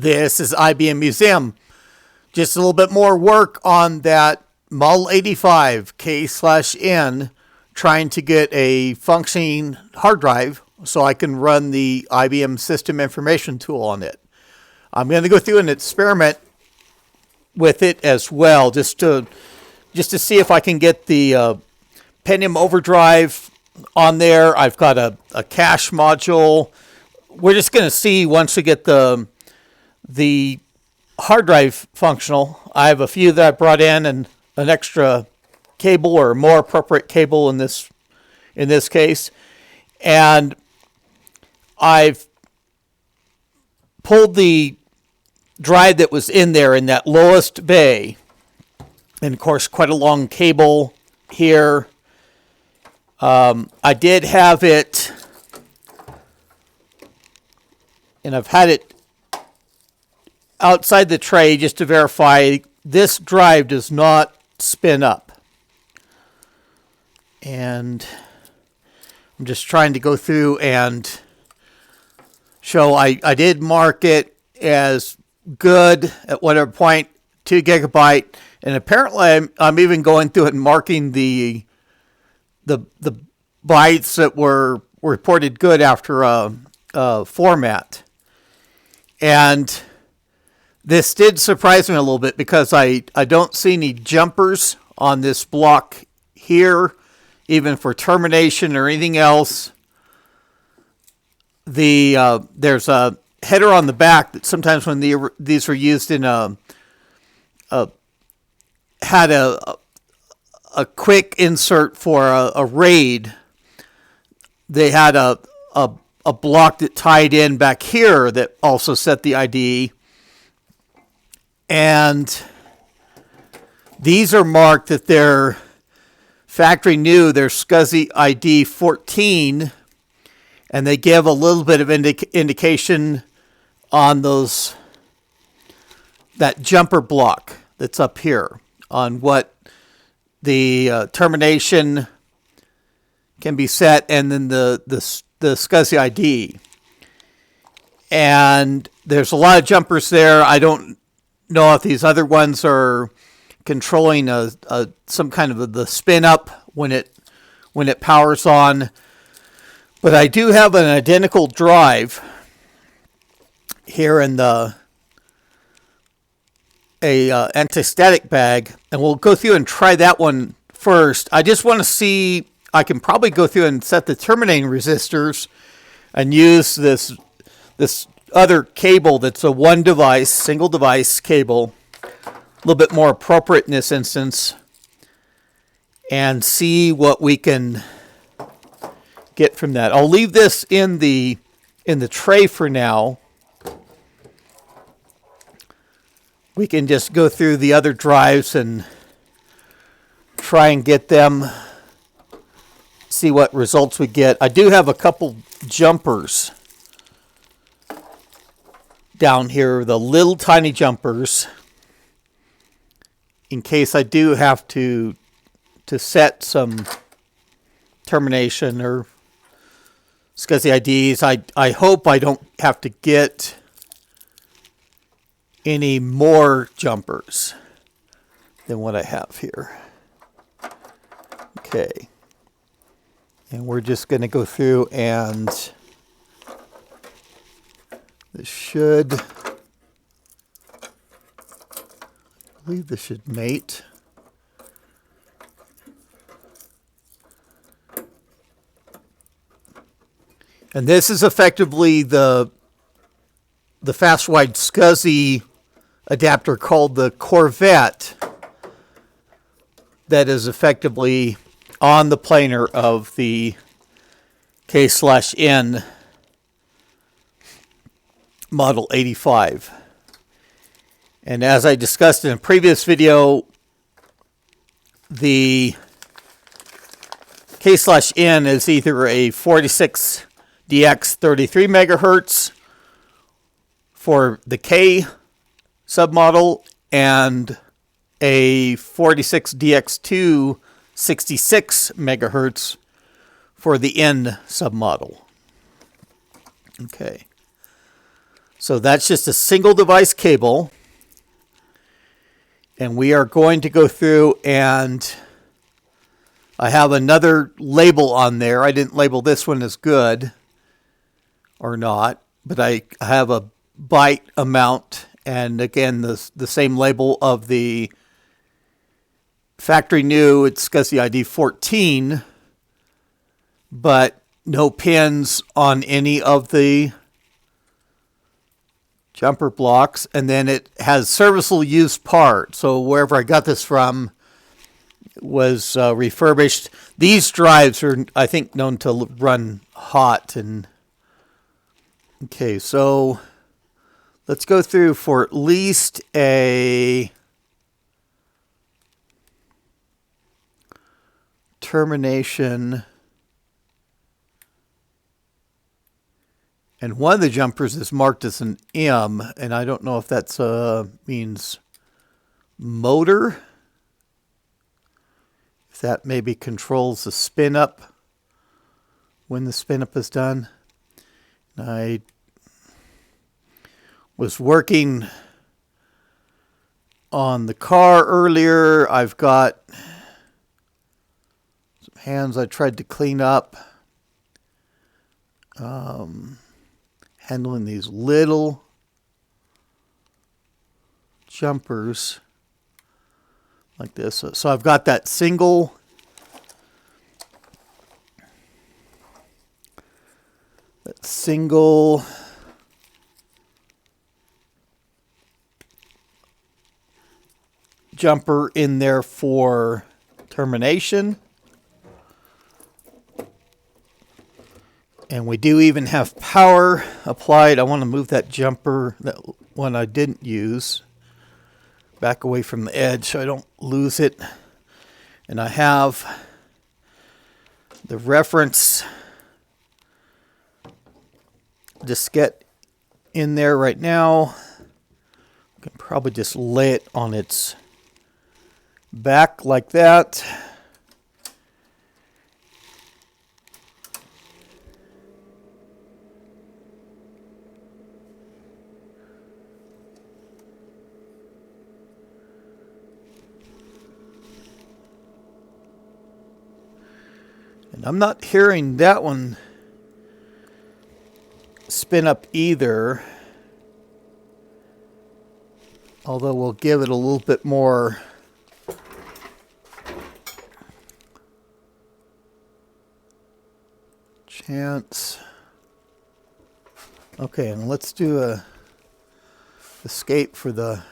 This is IBM Museum. Just a little bit more work on that Model 85 K/N, trying to get a functioning hard drive so I can run the IBM System Information Tool on it. I'm going to go through an experiment with it as well, just to see if I can get the Pentium overdrive on there. I've got a cache module. We're just going to see once we get the hard drive functional. I have a few that I brought in and an extra cable, or more appropriate cable in this case, and I've pulled the drive that was in there in that lowest bay, and of course quite a long cable here. I did have it, and I've had it outside the tray just to verify this drive does not spin up. And I'm just trying to go through and show I did mark it as good at whatever point, 2 gigabyte, and apparently I'm even going through it and marking the bytes that were reported good after a format. And this did surprise me a little bit because I don't see any jumpers on this block here, even for termination or anything else. There's a header on the back that sometimes when these were used in had a quick insert for a RAID. They had a block that tied in back here that also set the ID. And these are marked that they're factory new. They're Scuzzy ID 14, and they give a little bit of indication on that jumper block that's up here on what the termination can be set, and then the Scuzzy ID. And there's a lot of jumpers there. I don't know if these other ones are controlling some kind of the spin up when it powers on, but I do have an identical drive here in a anti-static bag, and we'll go through and try that one first. I just want to see, I can probably go through and set the terminating resistors and use this other cable that's a single device cable, a little bit more appropriate in this instance, and see what we can get from that. I'll leave this in the tray for now. We can just go through the other drives and try and get them, see what results we get. I do have a couple jumpers down here, the little tiny jumpers, in case I do have to set some termination or Scuzzy IDs. I hope I don't have to get any more jumpers than what I have here. Okay. And we're just going to go through, and this should, I believe this should mate. And this is effectively the fast-wide Scuzzy adapter called the Corvette that is effectively on the planar of the K/N Model 85. And as I discussed in a previous video, the K/N is either a 46DX 33 megahertz for the K submodel and a 46DX2 66 megahertz for the N submodel. Okay. So that's just a single device cable. And we are going to go through, and I have another label on there. I didn't label this one as good or not, but I have a byte amount, and again, the same label of the factory new. It's Scuzzy ID 14, but no pins on any of the jumper blocks. And then it has serviceable used part. So wherever I got this from was refurbished. These drives are, I think, known to run hot. And okay, so let's go through for at least a termination. And one of the jumpers is marked as an M, and I don't know if that means motor. If that maybe controls the spin up when the spin up is done. I was working on the car earlier. I've got some hands I tried to clean up. Handling these little jumpers like this. So I've got that single jumper in there for termination. And we do even have power applied. I want to move that jumper, that one I didn't use, back away from the edge so I don't lose it. And I have the reference diskette in there right now. I can probably just lay it on its back like that. And I'm not hearing that one spin up either. Although we'll give it a little bit more chance. Okay, and let's do a escape for the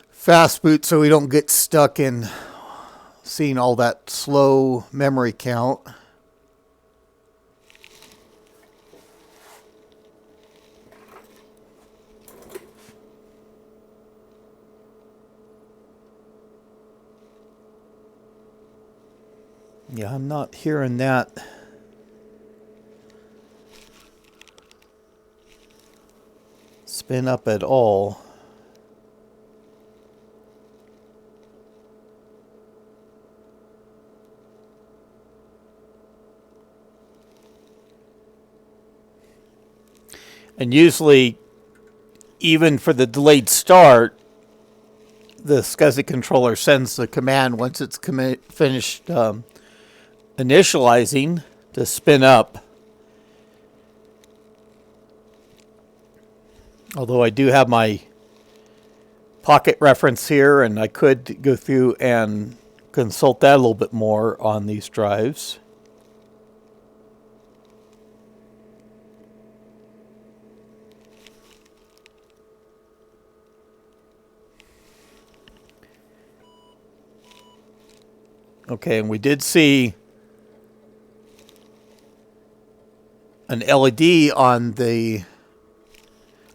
fast boot so we don't get stuck in seeing all that slow memory count. Yeah, I'm not hearing that spin up at all. And usually, even for the delayed start, the SCSI controller sends the command once it's finished initializing to spin up. Although I do have my pocket reference here, and I could go through and consult that a little bit more on these drives. Okay, and we did see an LED on the,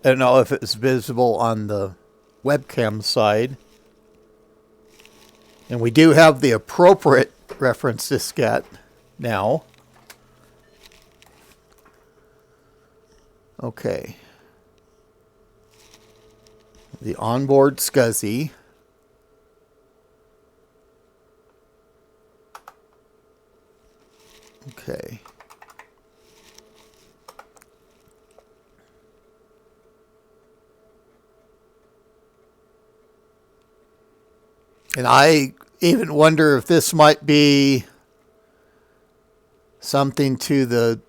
I don't know if it was visible on the webcam side. And we do have the appropriate reference diskette now. Okay. The onboard SCSI. Okay. And I even wonder if this might be something to the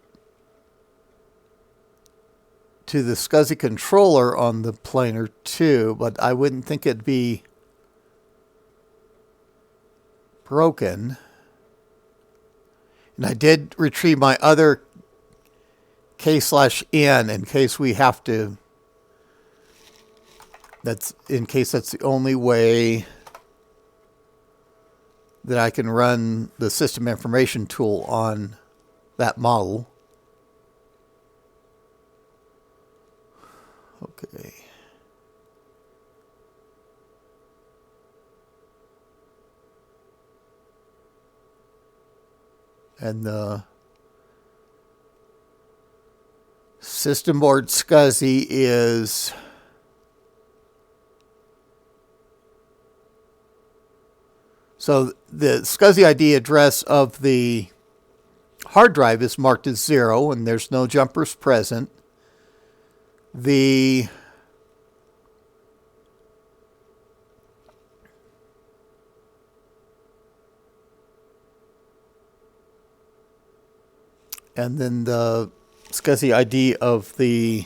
Scuzzy controller on the planar too, but I wouldn't think it'd be broken. And I did retrieve my other K/N in case we have to. In case that's the only way that I can run the system information tool on that model. Okay. And the system board SCSI is so the SCSI ID address of the hard drive is marked as 0 and there's no jumpers present. And then the SCSI ID of the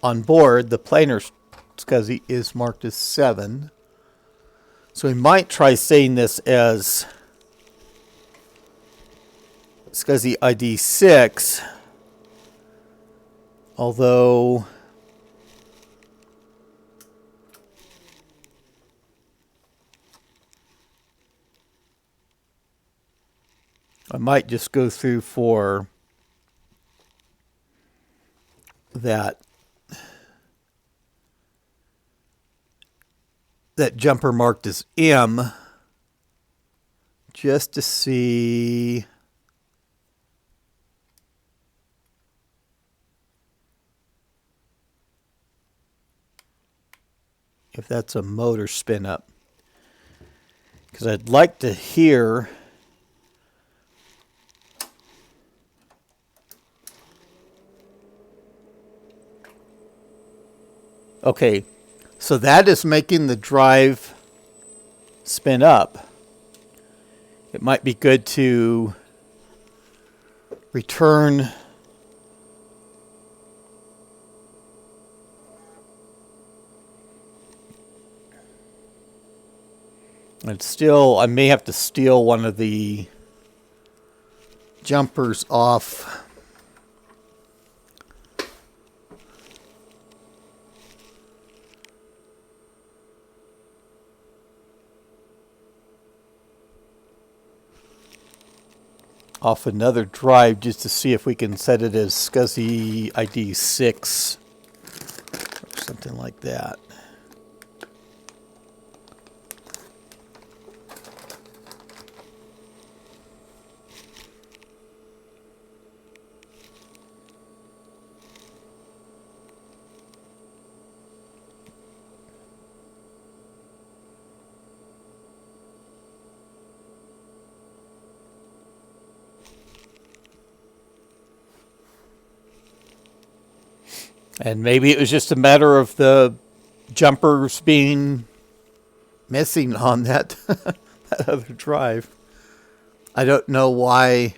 on board, the planar SCSI, is marked as 7. So we might try saying this as SCSI ID 6, although I might just go through for that jumper marked as M just to see if that's a motor spin up, because I'd like to hear okay, so that is making the drive spin up. It might be good to return and still, I may have to steal one of the jumpers off. Off another drive just to see if we can set it as SCSI ID 6 or something like that. And maybe it was just a matter of the jumpers being missing on that, that other drive. I don't know why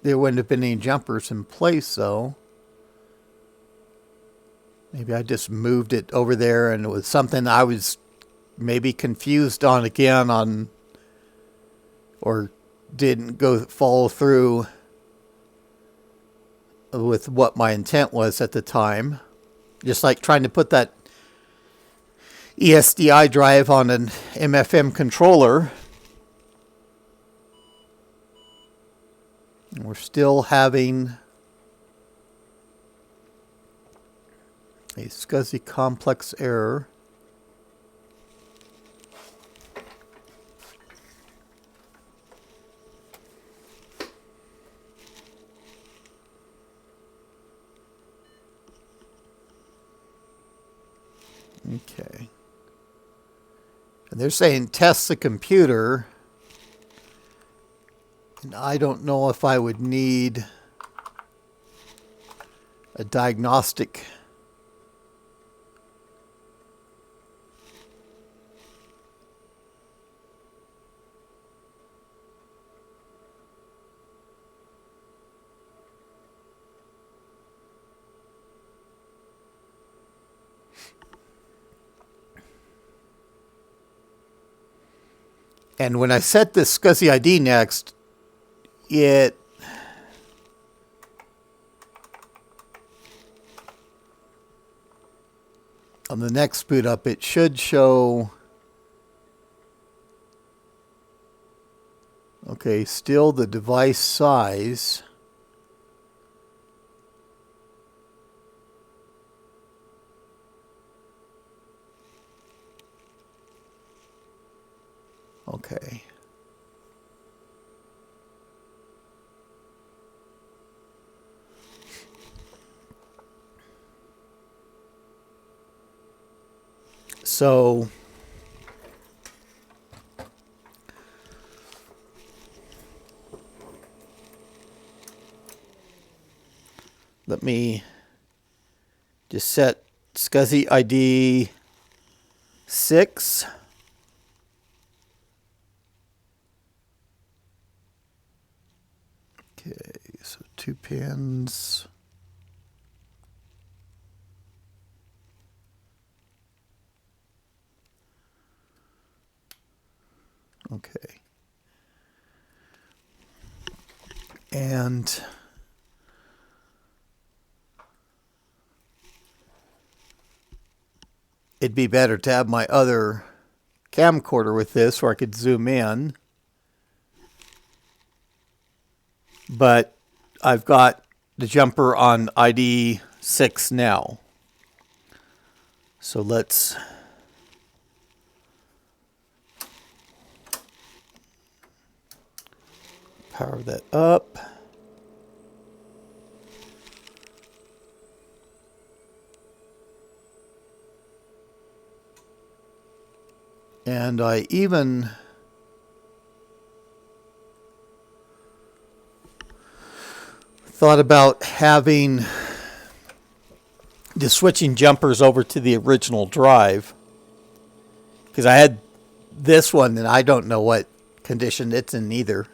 there wouldn't have been any jumpers in place, though. Maybe I just moved it over there and it was something I was maybe confused on again on, or didn't follow through with what my intent was at the time. Just like trying to put that ESDI drive on an MFM controller. And we're still having a SCSI complex error. Okay. And they're saying test the computer. And I don't know if I would need a diagnostic And when I set this Scuzzy ID next, it on the next boot up, it should show. Okay, still the device size. Okay. So let me just set Scuzzy ID 6. Okay, so 2 pins. Okay. And it'd be better to have my other camcorder with this where I could zoom in. But I've got the jumper on ID 6 now. So let's power that up. And I even thought about having just switching jumpers over to the original drive, because I had this one and I don't know what condition it's in either.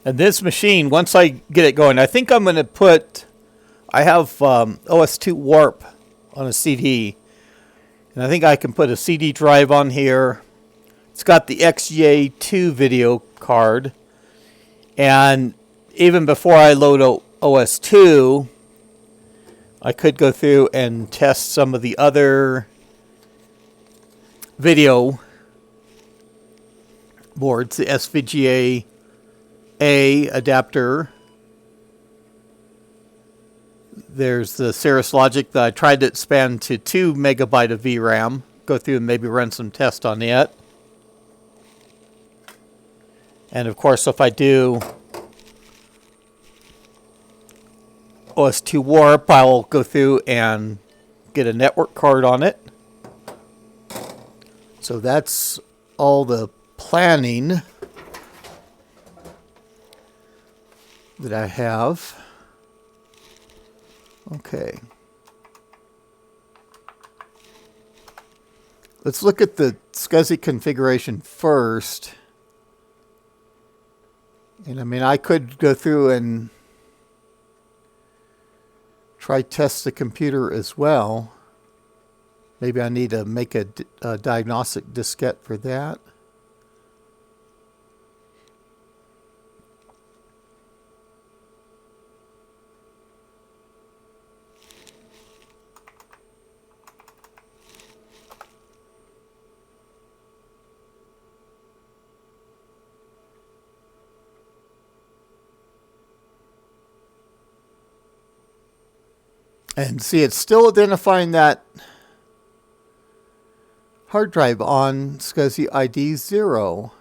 And this machine, once I get it going, I think I'm going to put, I have OS2 Warp on a CD. And I think I can put a CD drive on here. It's got the XGA2 video card. And even before I load OS2, I could go through and test some of the other video boards, the SVGA A adapter. There's the Cirrus Logic that I tried to expand to 2 megabyte of VRAM. Go through and maybe run some tests on it. And of course, if I do OS2 Warp, I'll go through and get a network card on it. So that's all the planning that I have. Okay. Let's look at the Scuzzy configuration first. And I mean, I could go through and try test the computer as well. Maybe I need to make a diagnostic diskette for that. And see, it's still identifying that hard drive on SCSI ID 0.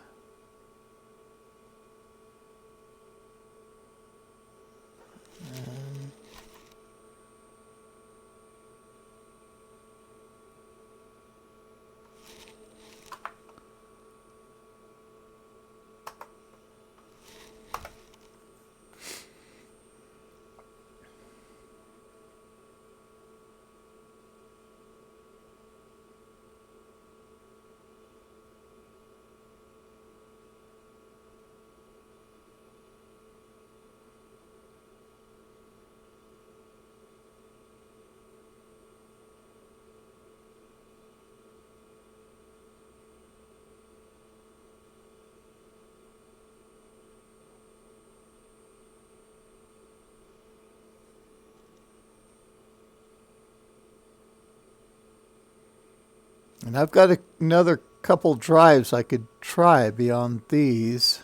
And I've got another couple drives I could try beyond these.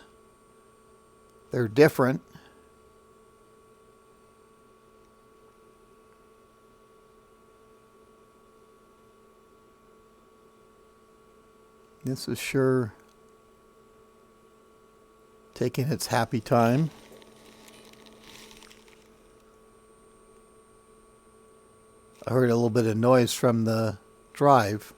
They're different. This is sure taking its happy time. I heard a little bit of noise from the drive.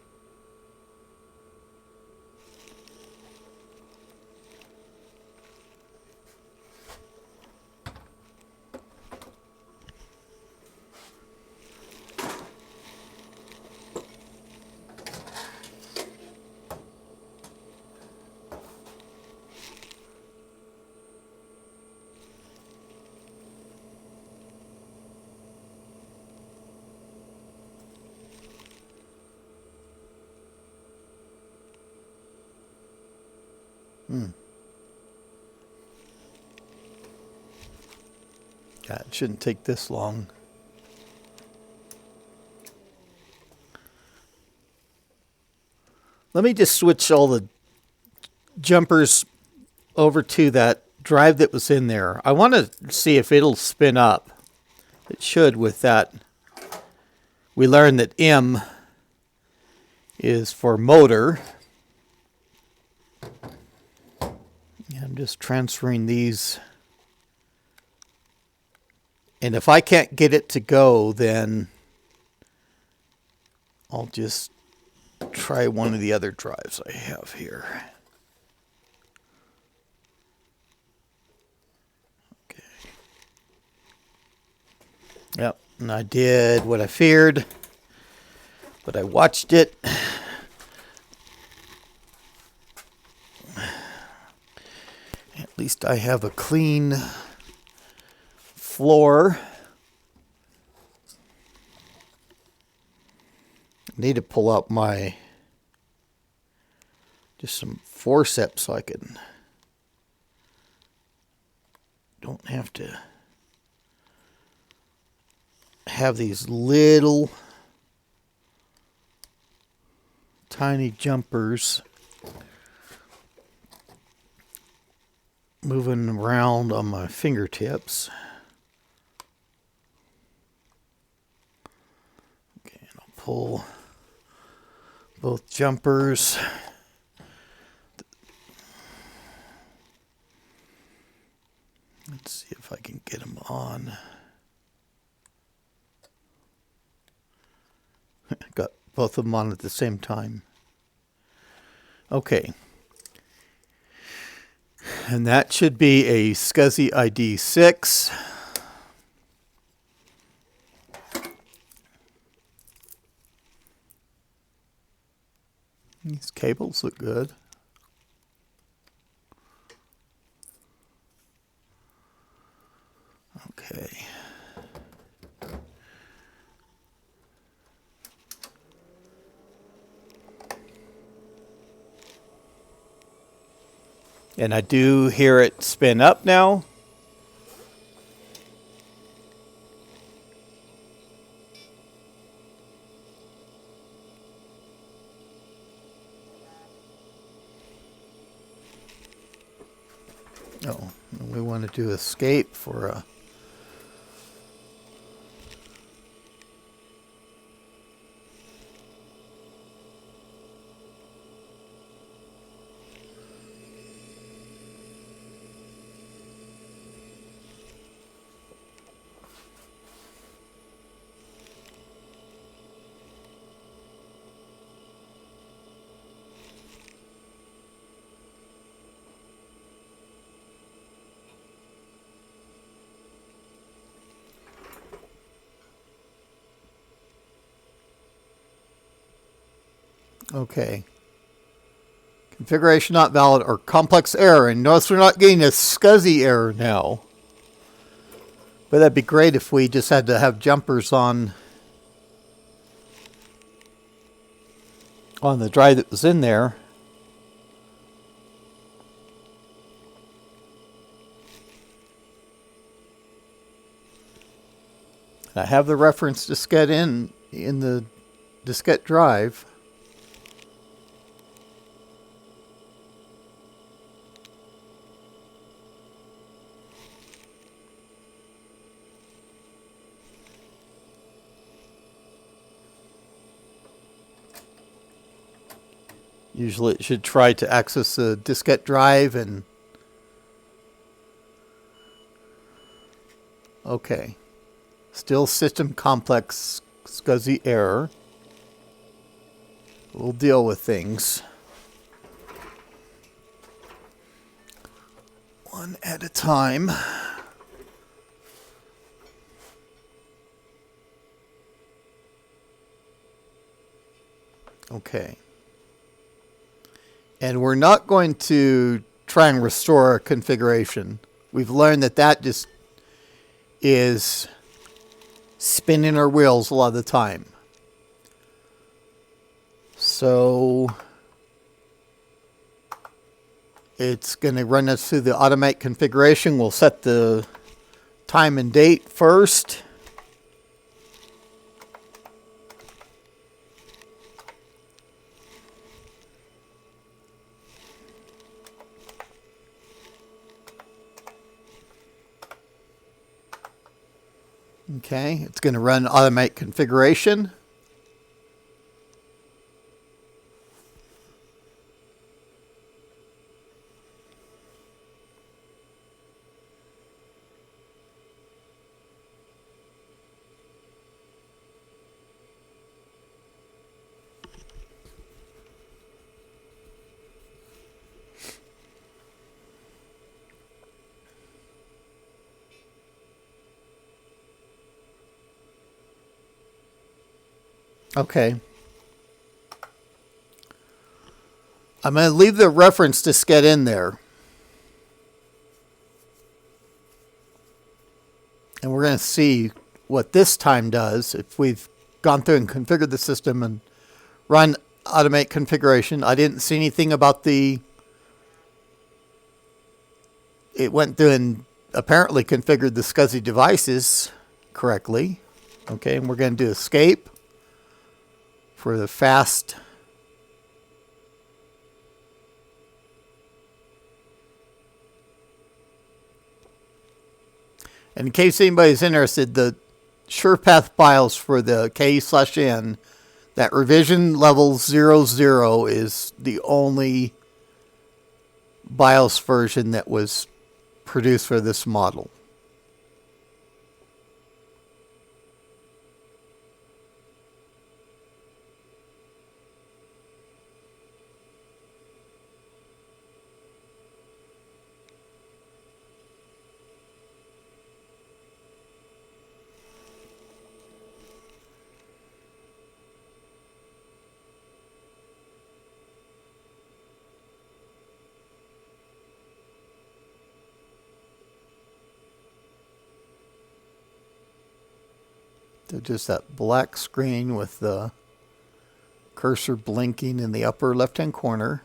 Yeah, it shouldn't take this long. Let me just switch all the jumpers over to that drive that was in there. I want to see if it'll spin up. It should with that. We learned that M is for motor. I'm just transferring these. And if I can't get it to go, then I'll just try one of the other drives I have here. Okay. Yep, and I did what I feared, but I watched it. At least I have a clean floor. Need to pull out my just some forceps so I can don't have to have these little tiny jumpers moving around on my fingertips. Okay, and I'll pull both jumpers. Let's see if I can get them on. Got both of them on at the same time. Okay. And that should be a SCSI ID 6. These cables look good. Okay. And I do hear it spin up now. Oh, we want to do escape for a Okay. Configuration not valid or complex error. And notice we're not getting a SCSI error now. But that'd be great if we just had to have jumpers on the drive that was in there. I have the reference diskette in the diskette drive. Usually it should try to access the diskette drive and... Okay. Still system complex SCSI error. We'll deal with things one at a time. Okay. And we're not going to try and restore a configuration. We've learned that that just is spinning our wheels a lot of the time. So it's going to run us through the automate configuration. We'll set the time and date first. Okay, it's going to run automate configuration. Okay. I'm going to leave the reference diskette in there. And we're going to see what this time does if we've gone through and configured the system and run automate configuration. I didn't see anything about the... It went through and apparently configured the SCSI devices correctly. Okay, and we're going to do escape for the fast. And in case anybody's interested, the SurePath BIOS for the K/N, that revision level 00 is the only BIOS version that was produced for this model. So just that black screen with the cursor blinking in the upper left-hand corner.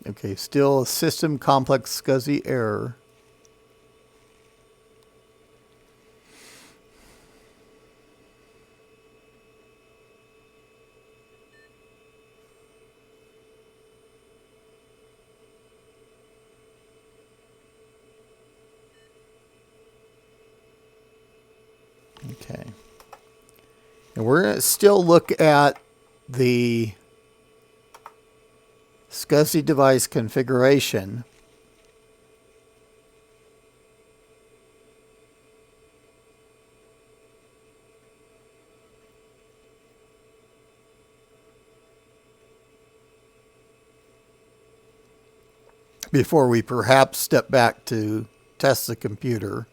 Okay, still a system complex SCSI error. Okay. And we're going to still look at the SCSI device configuration. before we perhaps step back to test the computer.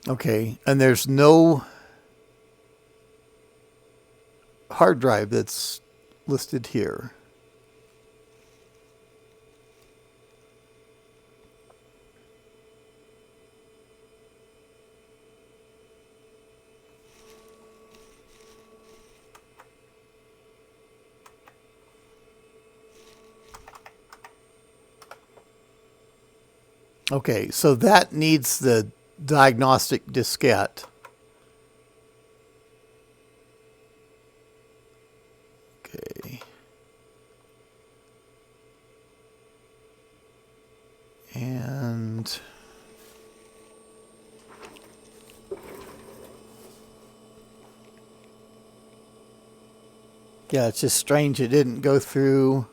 Okay, and there's no hard drive that's listed here. Okay, so that needs the diagnostic diskette. Okay. And yeah, it's just strange it didn't go through.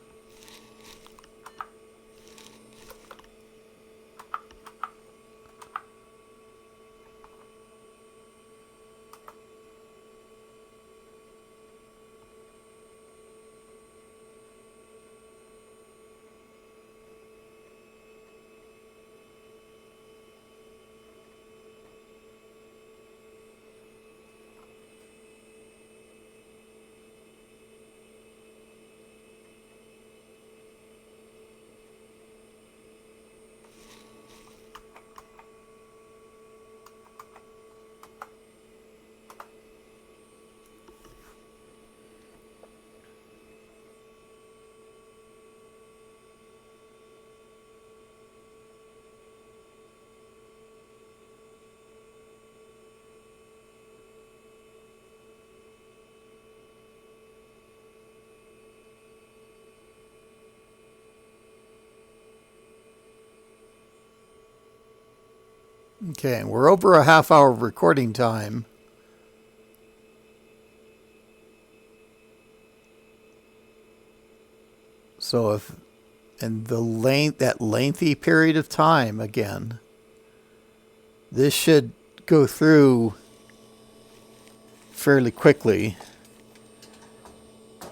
Okay, we're over a half-hour recording time. So if, and that lengthy period of time again, this should go through fairly quickly.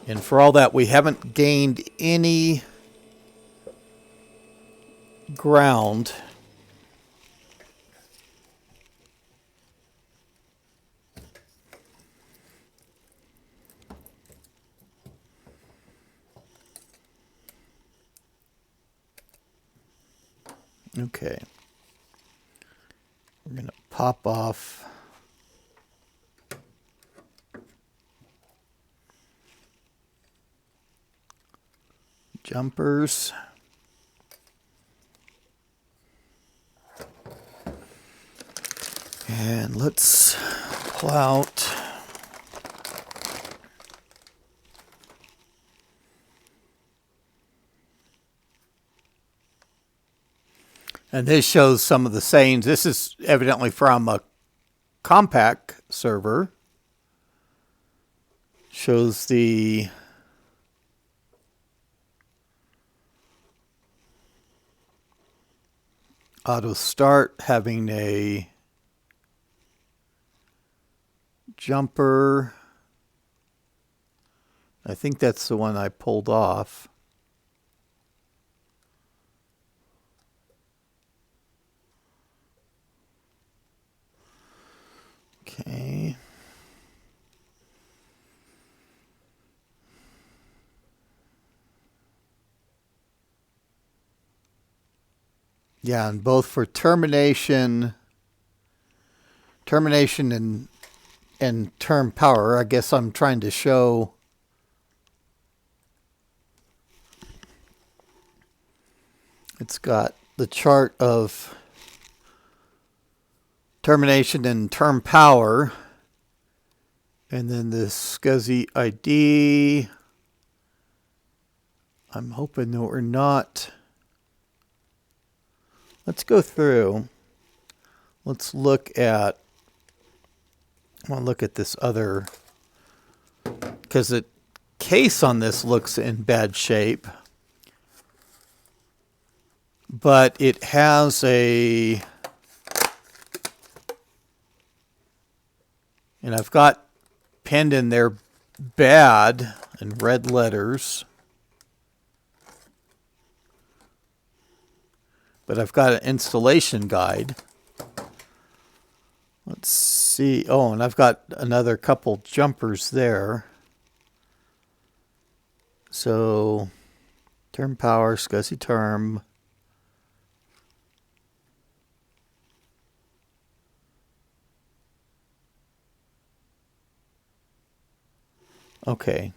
And for all that, we haven't gained any ground. Okay. We're going to pop off jumpers. And let's pull out and this shows some of the settings. This is evidently from a compact server. Shows the auto start having a jumper. I think that's the one I pulled off. Okay. Yeah, and both for termination and term power. I guess I'm trying to show it's got the chart of termination and term power, and then the Scuzzy ID. I'm hoping that we're not. Let's go through. Let's look at. I want to look at this other, because the case on this looks in bad shape. but it has a, and I've got penned in there bad in red letters, but I've got an installation guide. Let's see. Oh, and I've got another couple jumpers there. So, term power, Scuzzy term. Okay.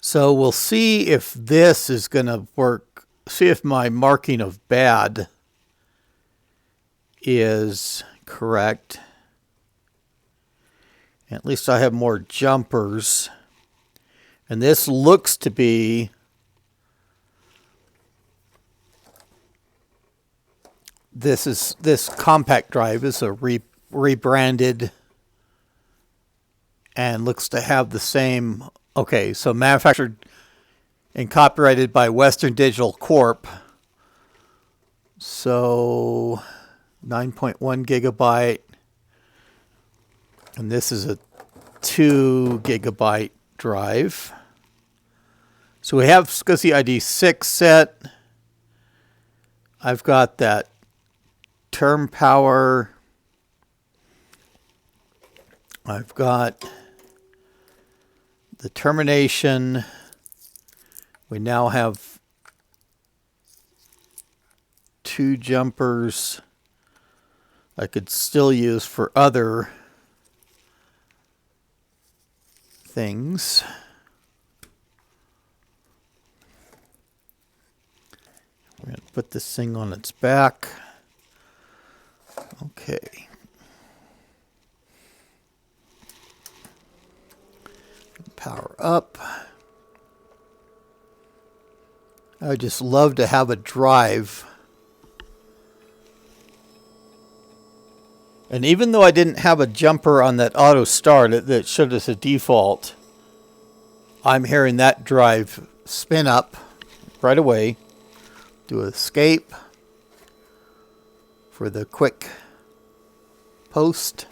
So we'll see if this is going to work. See if my marking of bad is correct. At least I have more jumpers. And this looks to be this compact drive is a rebranded and looks to have the same. Okay, so manufactured and copyrighted by Western Digital Corp. So 9.1 gigabyte. And this is a 2 gigabyte drive. So we have SCSI ID 6 set. I've got that term power. I've got the termination. We now have 2 jumpers I could still use for other things. We're going to put this thing on its back. Okay. Power up. I would just love to have a drive. And even though I didn't have a jumper on that auto start that showed us a default, I'm hearing that drive spin up right away. Do escape for the quick post.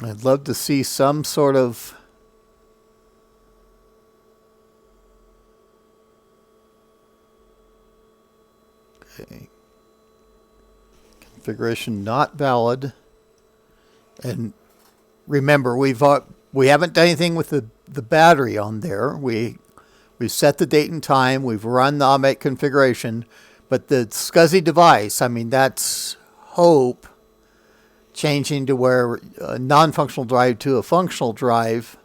I'd love to see some sort of configuration not valid. And remember, we haven't done anything with the battery on there. We've set the date and time. We've run the automatic configuration, but the SCSI device, I mean, that's hope. Changing to where a non-functional drive to a functional drive,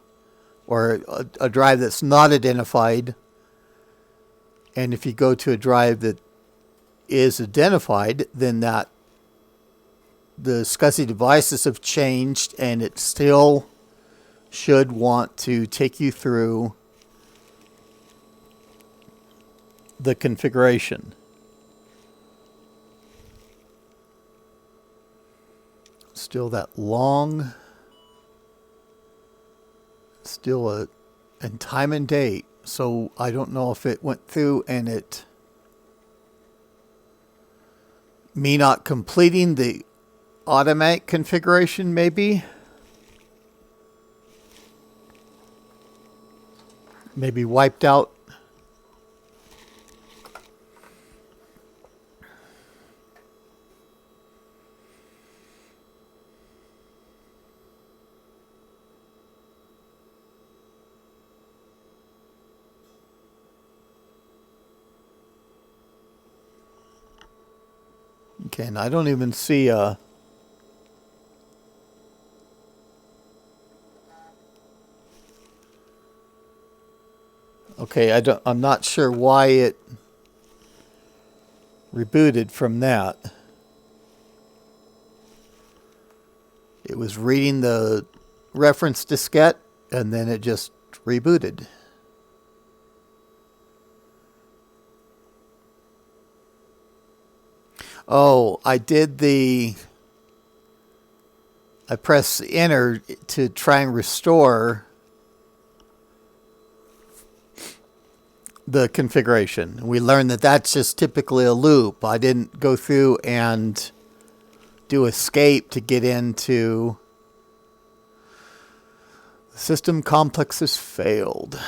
or a drive that's not identified. And if you go to a drive that is identified, then that the SCSI devices have changed, and it still should want to take you through the configuration. Still that long, still and time and date. So I don't know if it went through and me not completing the automatic configuration maybe. Maybe wiped out. Okay, and I don't even see a... Okay, I'm not sure why it rebooted from that. was reading the reference diskette, and then it just rebooted. Oh, I pressed enter to try and restore the configuration. We learned that that's just typically a loop. I didn't go through and do escape to get into the system complex has failed.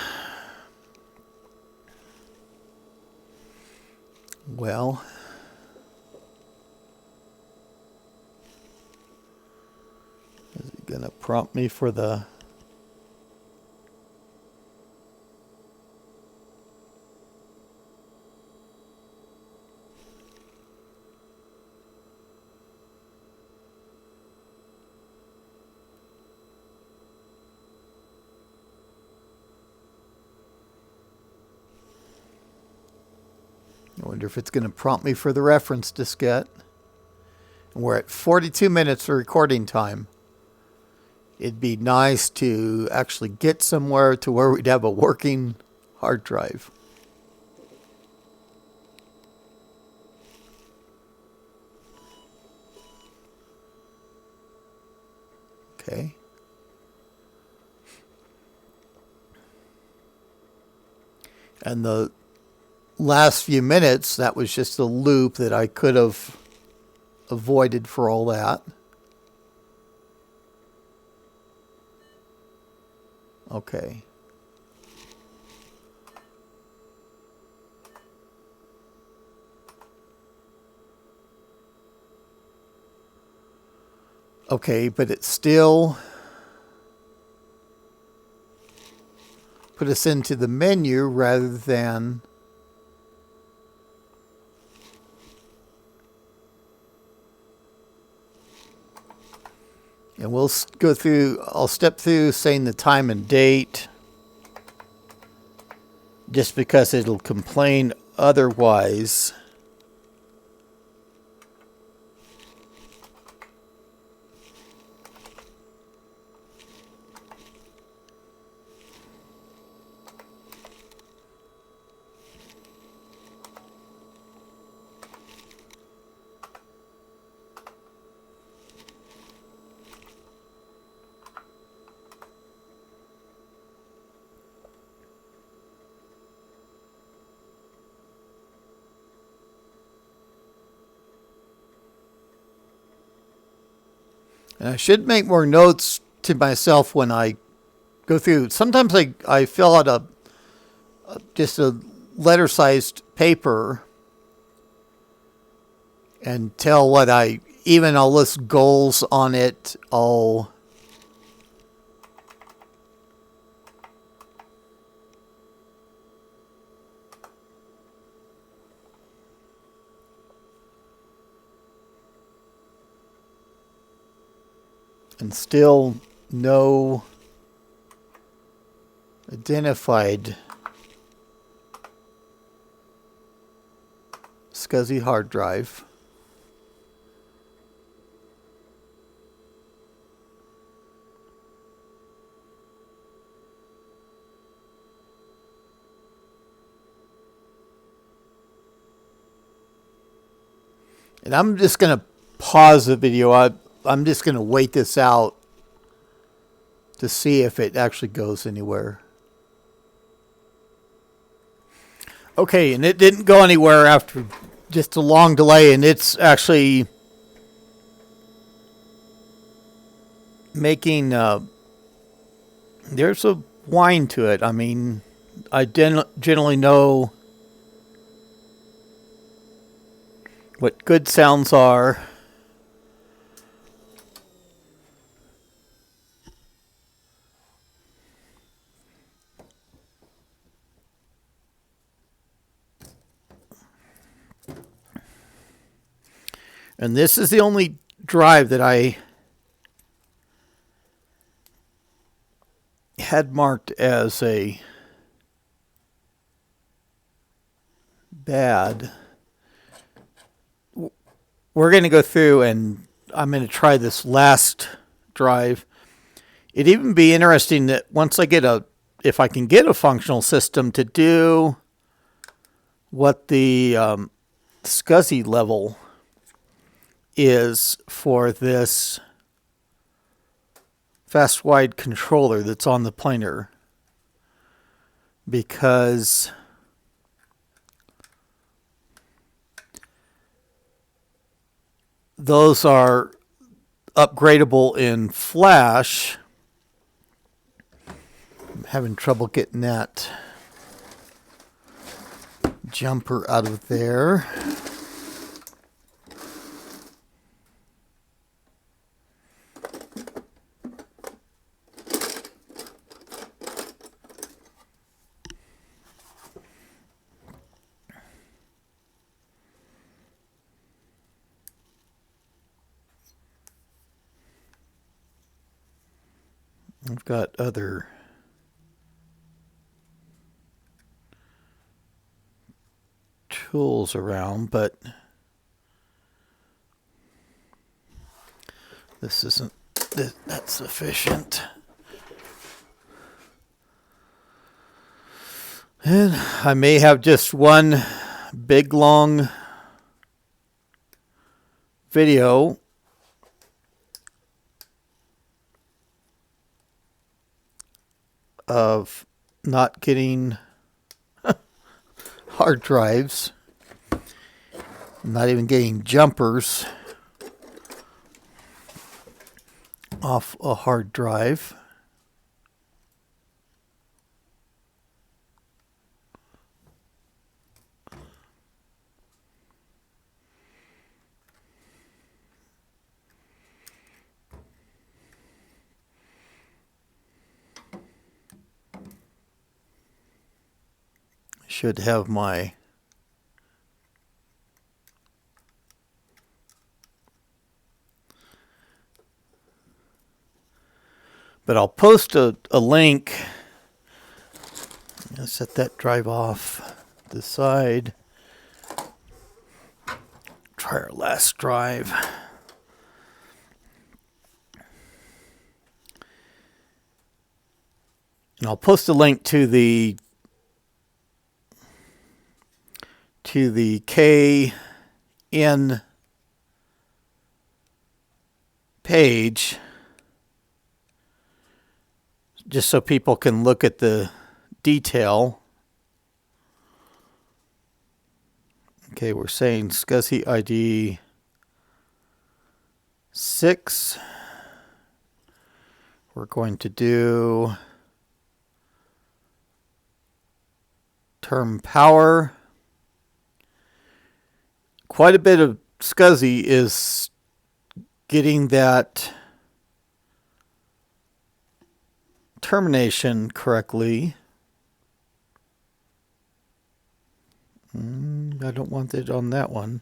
Well, is it going to prompt me for the... I wonder if it's going to prompt me for the reference diskette. We're at 42 minutes of recording time. It'd be nice to actually get somewhere to where we'd have a working hard drive. Okay. And the last few minutes, that was just a loop that I could have avoided for all that. Okay. Okay, but it still put us into the menu rather than... And we'll go through, I'll step through saying the time and date, just because it'll complain otherwise. And I should make more notes to myself when I go through. Sometimes I fill out just a letter-sized paper and tell what I'll list goals on it. And still no identified Scuzzy hard drive. And I'm just going to pause the video. I'm just going to wait this out to see if it actually goes anywhere. Okay, and it didn't go anywhere after just a long delay, and it's actually making, there's a whine to it. I mean, I generally know what good sounds are. And this is the only drive that I had marked as a bad. We're going to go through and I'm going to try this last drive. It'd even be interesting that once I get if I can get a functional system to do what the SCSI level is for this fast wide controller that's on the planar, because those are upgradable in Flash. I'm having trouble getting that jumper out of there. I've got other tools around, but this isn't that sufficient. And I may have just one big long video of not getting hard drives, not even getting jumpers off a hard drive. Should have my but I'll post a link. I'll set that drive off the side. Try our last drive. And I'll post a link to the KN page, just so people can look at the detail. Okay, we're saying SCSI ID 6. We're going to do term power. Quite a bit of SCSI is getting that termination correctly. I don't want it on that one.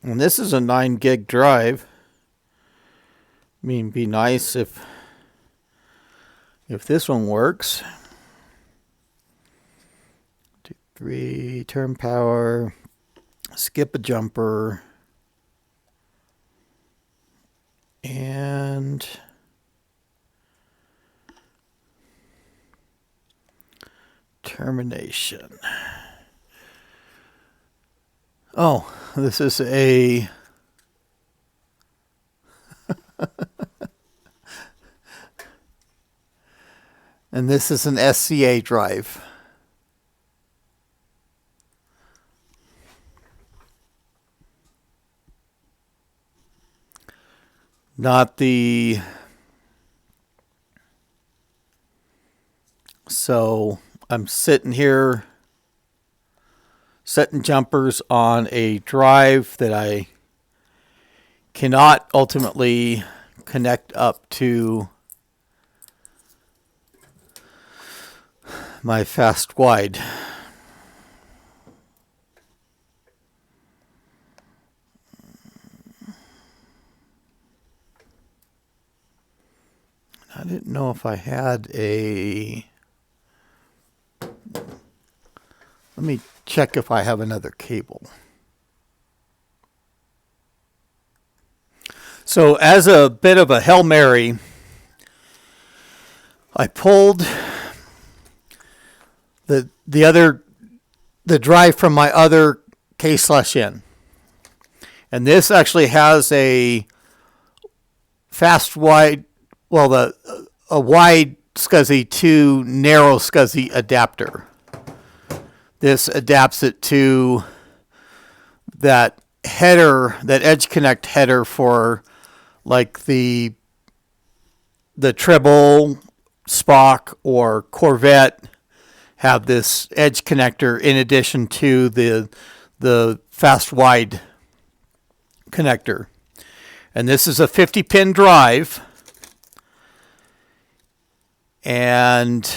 And this is a 9 gig drive. I mean, it'd be nice if this one works. 2, 3, term power, skip a jumper, and termination. Oh, this is a and this is an SCA drive. Not the... So I'm sitting here setting jumpers on a drive that I cannot ultimately connect up to my fast wide. I didn't know if I had a... Let me check if I have another cable. So as a bit of a Hail Mary, I pulled the drive from my other K/N. And this actually has a fast wide, well, a wide SCSI to narrow SCSI adapter. This adapts it to that header, that edge connect header for like the Treble, Spock, or Corvette have this edge connector in addition to the fast wide connector. And this is a 50-pin drive. And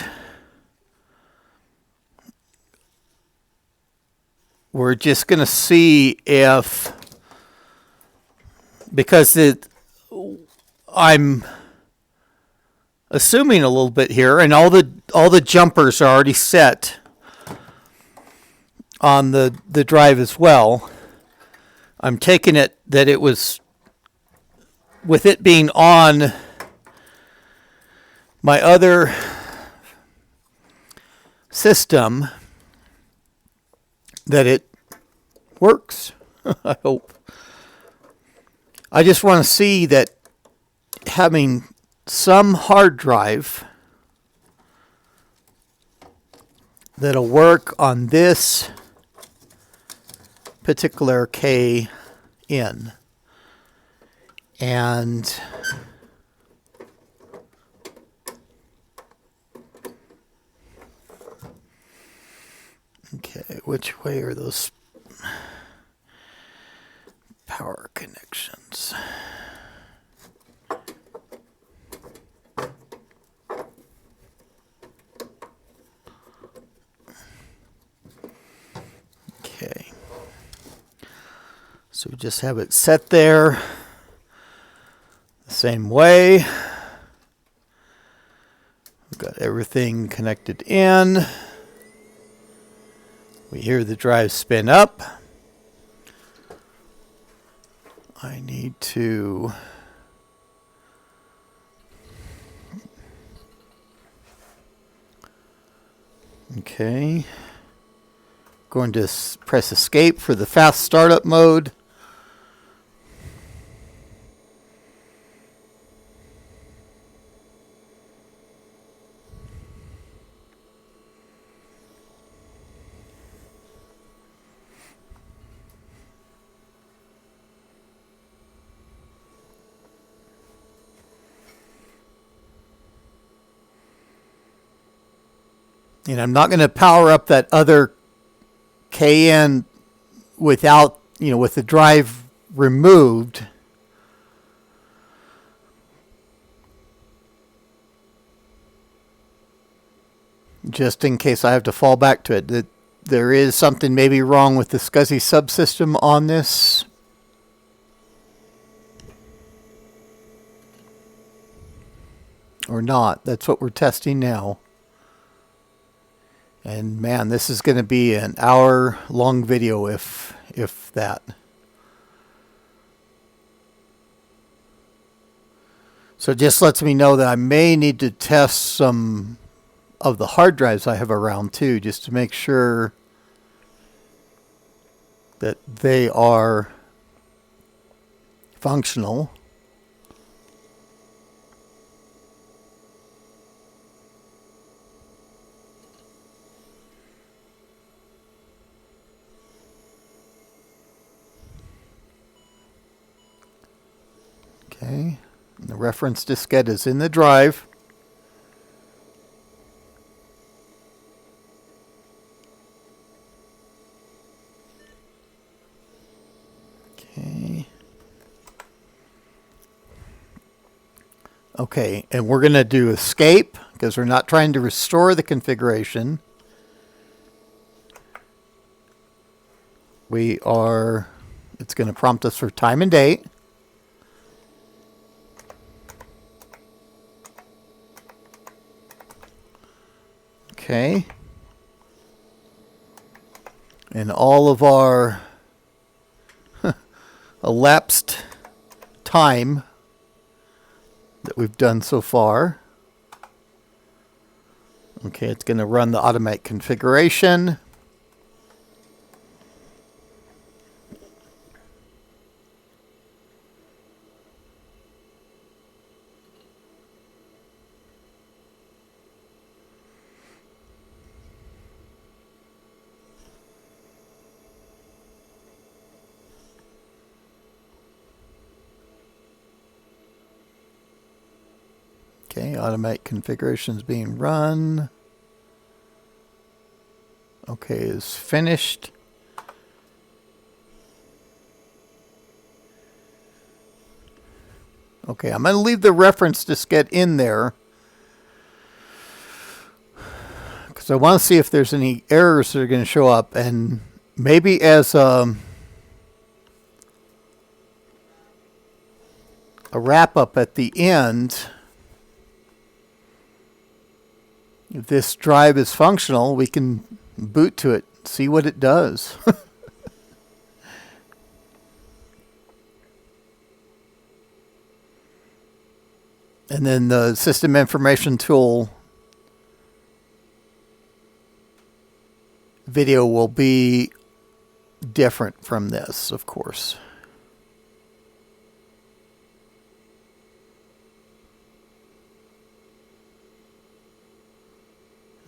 we're just going to see if, because I'm assuming a little bit here, and all the jumpers are already set on the drive as well. I'm taking it that it was, with it being on my other system, that it works. I hope. I just want to see that having some hard drive that'll work on this particular KN. And okay, which way are those power connections? Okay. So we just have it set there the same way. We've got everything connected in. We hear the drive spin up. I need to okay. Going to press escape for the fast startup mode. And I'm not going to power up that other KN without, with the drive removed. Just in case I have to fall back to it. That there is something maybe wrong with the Scuzzy subsystem on this. Or not. That's what we're testing now. And man, this is going to be an hour-long video, if that. So it just lets me know that I may need to test some of the hard drives I have around too, just to make sure that they are functional. Okay, and the reference diskette is in the drive. Okay. Okay, and we're going to do escape because we're not trying to restore the configuration. It's going to prompt us for time and date. Okay. And all of our elapsed time that we've done so far. Okay, it's going to run the automate configuration. Okay, automate configuration is being run. Okay, is finished. Okay, I'm going to leave the reference diskette in there because I want to see if there's any errors that are going to show up, and maybe as a wrap up at the end, if this drive is functional, we can boot to it, see what it does. And then the system information tool video will be different from this, of course.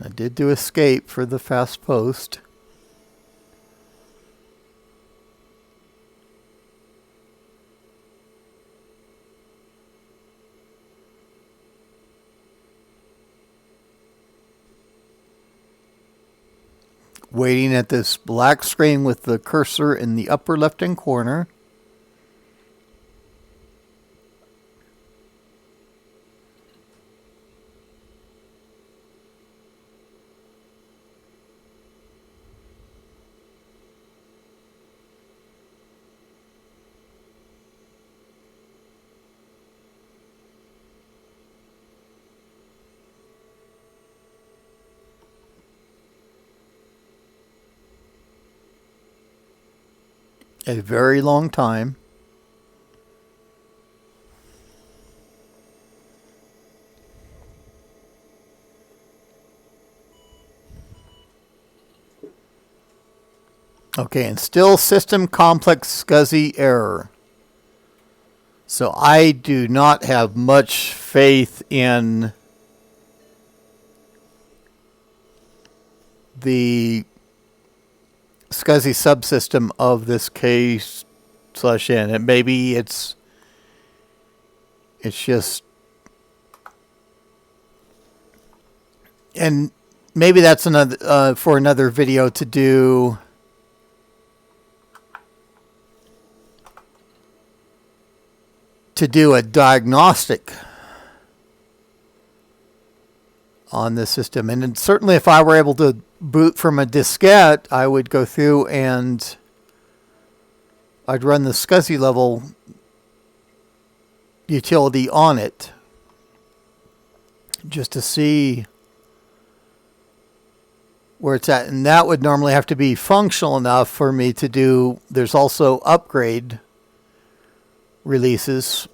I did do escape for the fast post. Waiting at this black screen with the cursor in the upper left-hand corner. A very long time. Okay, and still system complex SCSI error. So I do not have much faith in the SCSI subsystem of this K/N. And maybe it's just, and maybe that's another for another video to do. To do a diagnostic on the system. And certainly if I were able to boot from a diskette, I would go through and I'd run the SCSI level utility on it just to see where it's at. And that would normally have to be functional enough for me to do. There's also upgrade releases.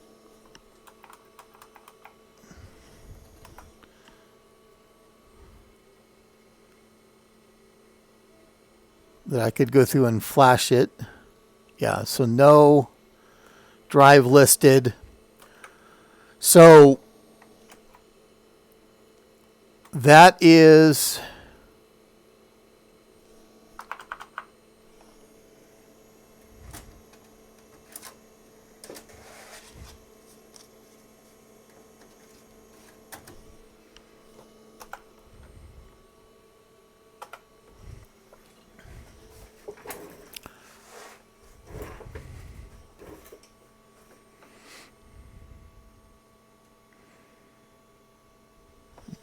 That I could go through and flash it. Yeah, so no drive listed. So that is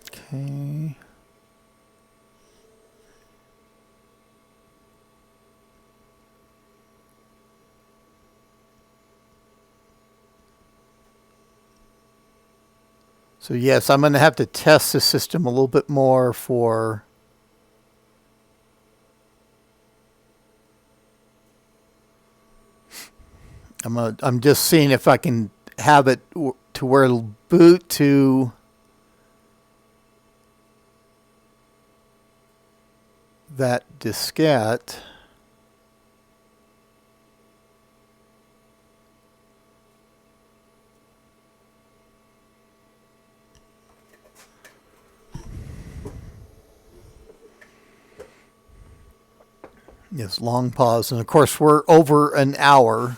okay. So yes, I'm going to have to test the system a little bit more for I'm just seeing if I can have it to where it'll boot to that diskette. Yes, long pause. And of course, we're over an hour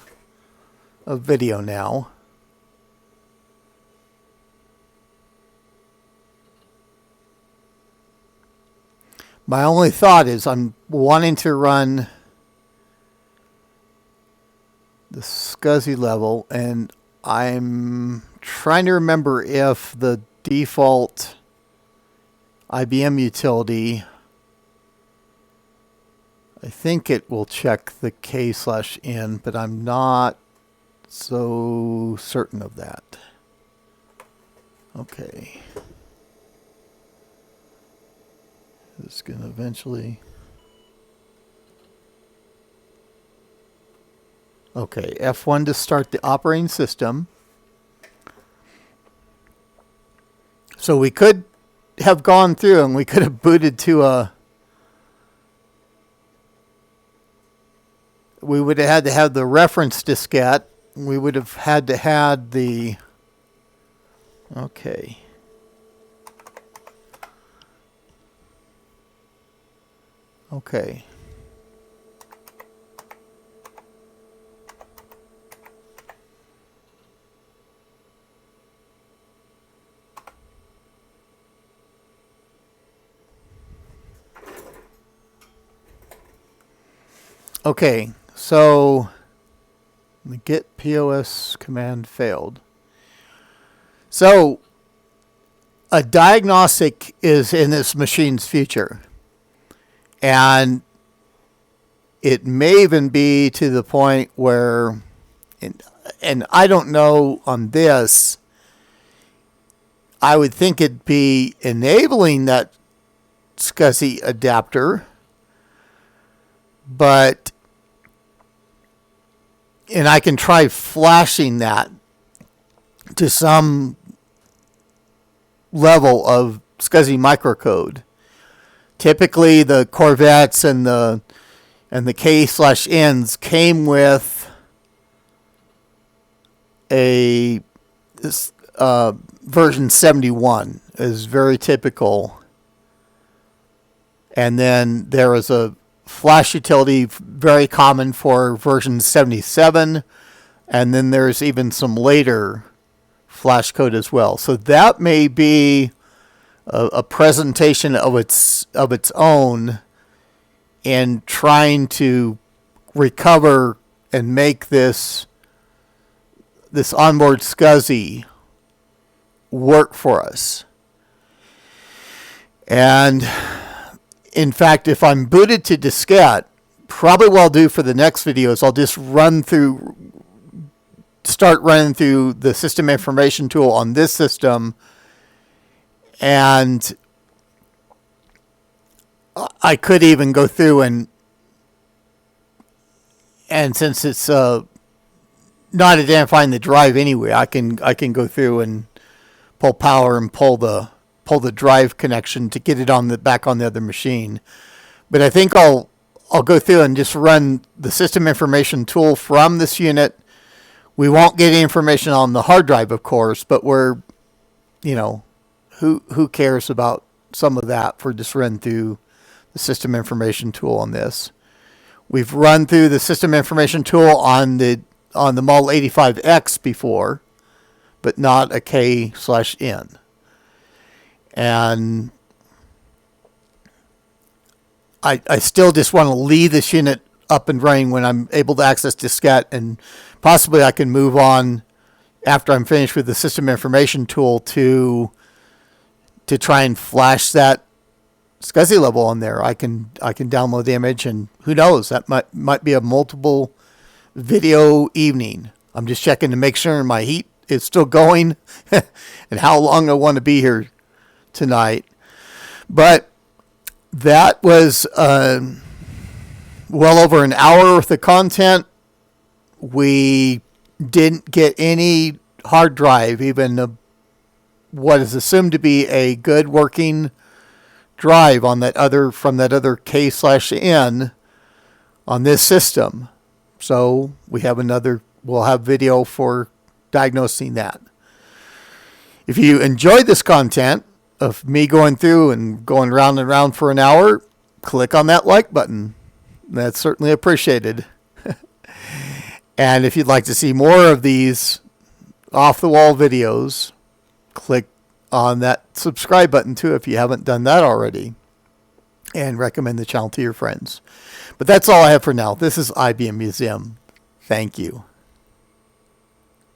of video now. My only thought is I'm wanting to run the Scuzzy level, and I'm trying to remember if the default IBM utility, I think it will check the K/N, but I'm not so certain of that. Okay. It's going to eventually... Okay, F1 to start the operating system. So we could have gone through and we could have booted to a... We would have had to have the reference diskette. We would have had to have the... Okay. Okay. Okay, so the get POS command failed. So a diagnostic is in this machine's future. And it may even be to the point where, and I don't know on this, I would think it'd be enabling that SCSI adapter, but, and I can try flashing that to some level of SCSI microcode. Typically, the Corvettes and the K/Ns came with a version 71 is very typical, and then there was a flash utility very common for version 77, and then there's even some later flash code as well. So that may be a presentation of its own in trying to recover and make this onboard SCSI work for us. And in fact, if I'm booted to diskette, probably what I'll do for the next video is I'll just start running through the system information tool on this system. And I could even go through and since it's not identifying the drive anyway, I can go through and pull power and pull the drive connection to get it back on the other machine. But I think I'll go through and just run the system information tool from this unit. We won't get any information on the hard drive, of course, but we're, who cares about some of that for just run through the system information tool on this. We've run through the system information tool on the Model 85X before, but not a K/N. And I still just want to leave this unit up and running when I'm able to access diskette, and possibly I can move on after I'm finished with the system information tool to try and flash that SCSI level on there. I can download the image, and who knows, that might be a multiple video evening. I'm just checking to make sure my heat is still going and how long I want to be here tonight. But that was well over an hour worth of content. We didn't get any hard drive, even what is assumed to be a good working drive on that other from that other K/N on this system. So we'll have video for diagnosing that. If you enjoyed this content of me going through and going round and round for an hour, click on that like button. That's certainly appreciated. And if you'd like to see more of these off-the-wall videos, click on that subscribe button too if you haven't done that already. And recommend the channel to your friends. But that's all I have for now. This is IBM Museum. Thank you.